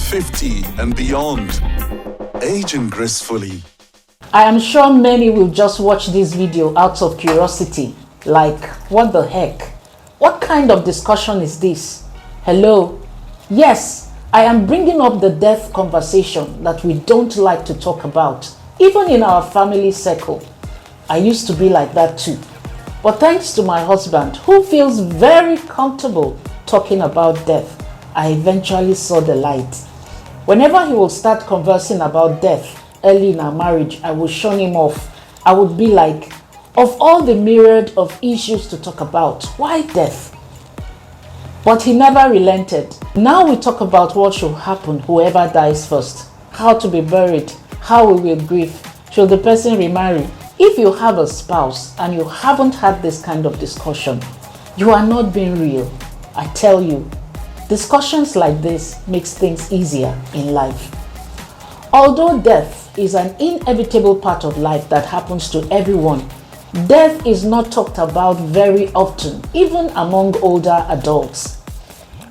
50 and beyond. Aging gracefully. I am sure many will just watch this video out of curiosity. Like, what the heck? What kind of discussion is this? Hello? Yes, I am bringing up the death conversation that we don't like to talk about, even in our family circle. I used to be like that too. But thanks to my husband, who feels very comfortable talking about death, I eventually saw the light. Whenever he will start conversing about death early in our marriage, I would shun him off. I would be like, of all the myriad of issues to talk about, why death? But he never relented. Now we talk about what should happen whoever dies first, how to be buried, how we will grieve, should the person remarry. If you have a spouse and you haven't had this kind of discussion, you are not being real. I tell you, discussions like this makes things easier in life. Although death is an inevitable part of life that happens to everyone, death is not talked about very often, even among older adults.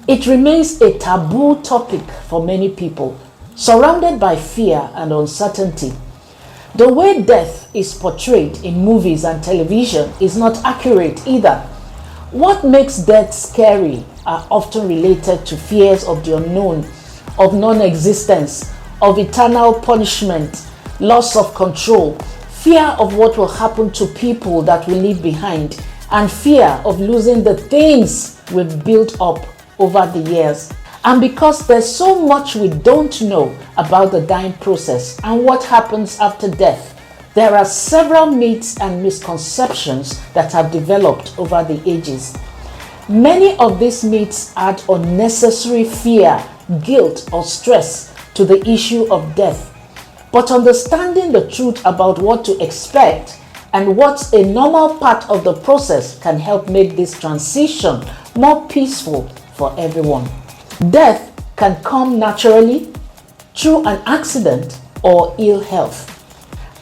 It remains a taboo topic for many people, surrounded by fear and uncertainty. The way death is portrayed in movies and television is not accurate either. What makes death scary are often related to fears of the unknown, of non-existence, of eternal punishment, loss of control, fear of what will happen to people that we leave behind, and fear of losing the things we've built up over the years. And because there's so much we don't know about the dying process and what happens after death, there are several myths and misconceptions that have developed over the ages. Many of these myths add unnecessary fear, guilt, or stress to the issue of death. But understanding the truth about what to expect and what's a normal part of the process can help make this transition more peaceful for everyone. Death can come naturally, through an accident, or ill health.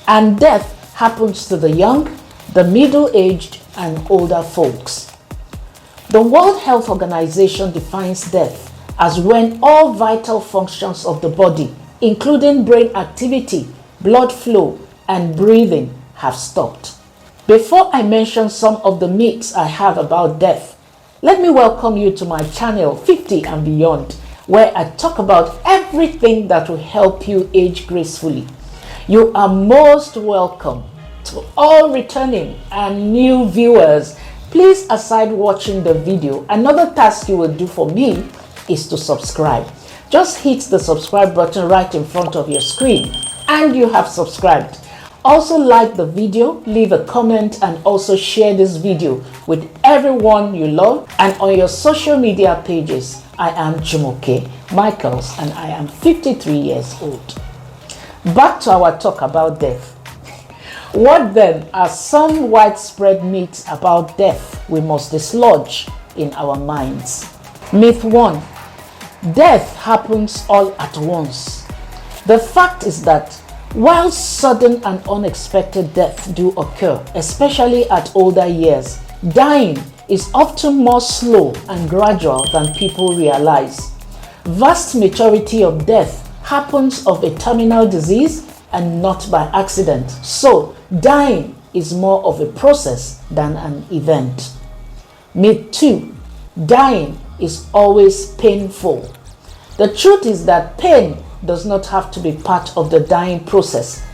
And death happens to the young, the middle-aged, and older folks. The World Health Organization defines death as when all vital functions of the body, including brain activity, blood flow, and breathing, have stopped. Before I mention some of the myths I have about death, let me welcome you to my channel 50 and Beyond, where I talk about everything that will help you age gracefully. You are most welcome. To all returning and new viewers, please, aside watching the video, another task you will do for me is to subscribe. Just hit the subscribe button right in front of your screen and you have subscribed. Also like the video, leave a comment, and also share this video with everyone you love and on your social media pages. I am Jumoke Michaels and I am 53 years old. Back to our talk about death. What then are some widespread myths about death we must dislodge in our minds? Myth 1. Death happens all at once. The fact is that while sudden and unexpected death do occur, especially at older years, dying is often more slow and gradual than people realize. Vast majority of death happens of a terminal disease and not by accident. So, dying is more of a process than an event. Myth 2. Dying is always painful. The truth is that pain does not have to be part of the dying process,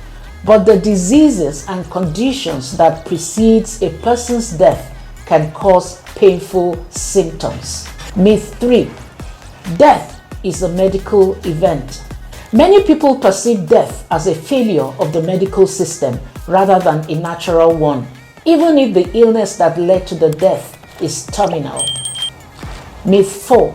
but the diseases and conditions that precedes a person's death can cause painful symptoms. Myth 3. Death is a medical event. Many people perceive death as a failure of the medical system rather than a natural one, even if the illness that led to the death is terminal. Myth 4.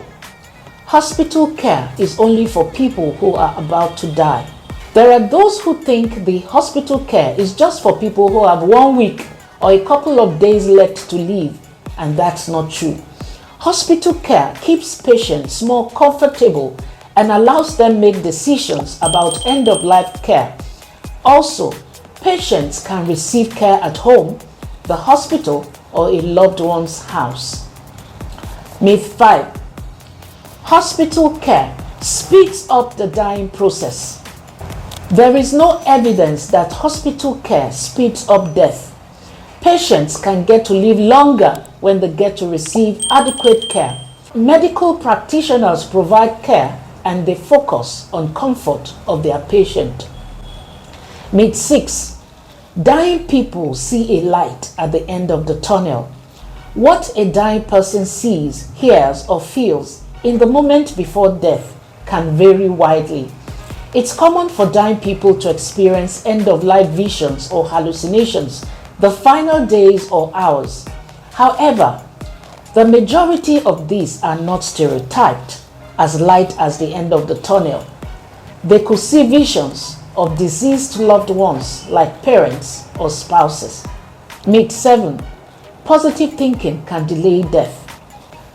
Hospital care is only for people who are about to die. There are those who think the hospital care is just for people who have 1 week or a couple of days left to live, and that's not true. Hospital care keeps patients more comfortable and allows them make decisions about end-of-life care. Also, patients can receive care at home, the hospital, or a loved one's house. Myth 5. Hospital care speeds up the dying process. There is no evidence that hospital care speeds up death. Patients can get to live longer when they get to receive adequate care. Medical practitioners provide care and they focus on comfort of their patient. Myth 6. Dying people see a light at the end of the tunnel. What a dying person sees, hears, or feels in the moment before death can vary widely. It's common for dying people to experience end-of-life visions or hallucinations the final days or hours. However, the majority of these are not stereotyped as light as the end of the tunnel. They could see visions of deceased loved ones like parents or spouses. Myth 7. Positive thinking can delay death.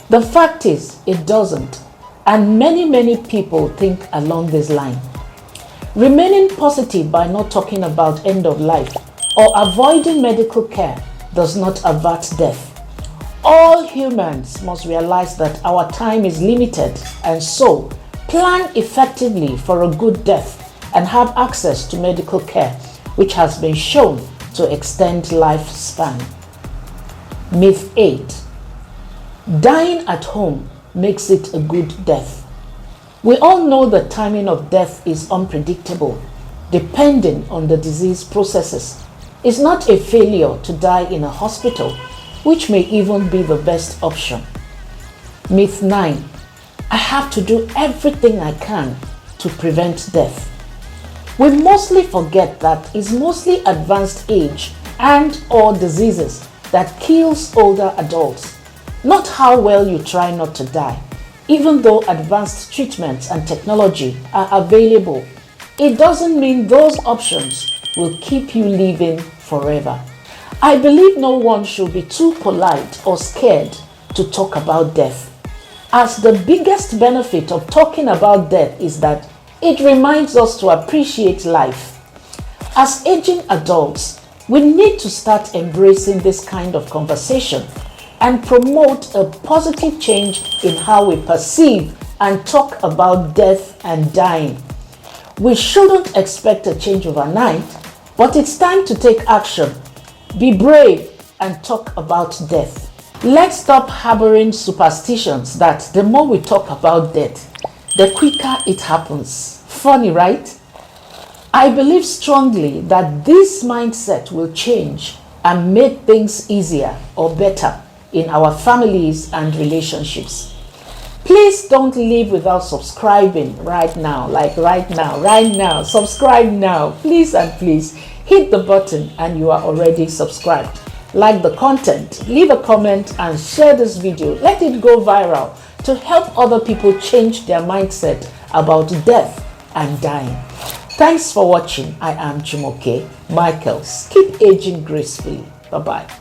The fact is, it doesn't, and many people think along this line. Remaining positive by not talking about end of life or avoiding medical care does not avert death. All humans must realize that our time is limited, and so plan effectively for a good death and have access to medical care, which has been shown to extend lifespan. Myth 8. Dying at home makes it a good death. We all know the timing of death is unpredictable, depending on the disease processes. It's not a failure to die in a hospital, which may even be the best option. Myth 9. I have to do everything I can to prevent death. We mostly forget that it's mostly advanced age and or diseases that kills older adults, not how well you try not to die. Even though advanced treatments and technology are available, it doesn't mean those options will keep you living forever. I believe no one should be too polite or scared to talk about death, as the biggest benefit of talking about death is that it reminds us to appreciate life. As aging adults, we need to start embracing this kind of conversation and promote a positive change in how we perceive and talk about death and dying. We shouldn't expect a change overnight, but it's time to take action. Be brave and talk about death. Let's stop harboring superstitions that the more we talk about death, the quicker it happens. Funny, right? I believe strongly that this mindset will change and make things easier or better in our families and relationships. Please don't leave without subscribing right now, right now. Subscribe now, please and please. Hit the button and you are already subscribed. Like the content, leave a comment and share this video. Let it go viral to help other people change their mindset about death and dying. Thanks for watching. I am Jumoke Michaels. Keep aging gracefully. Bye-bye.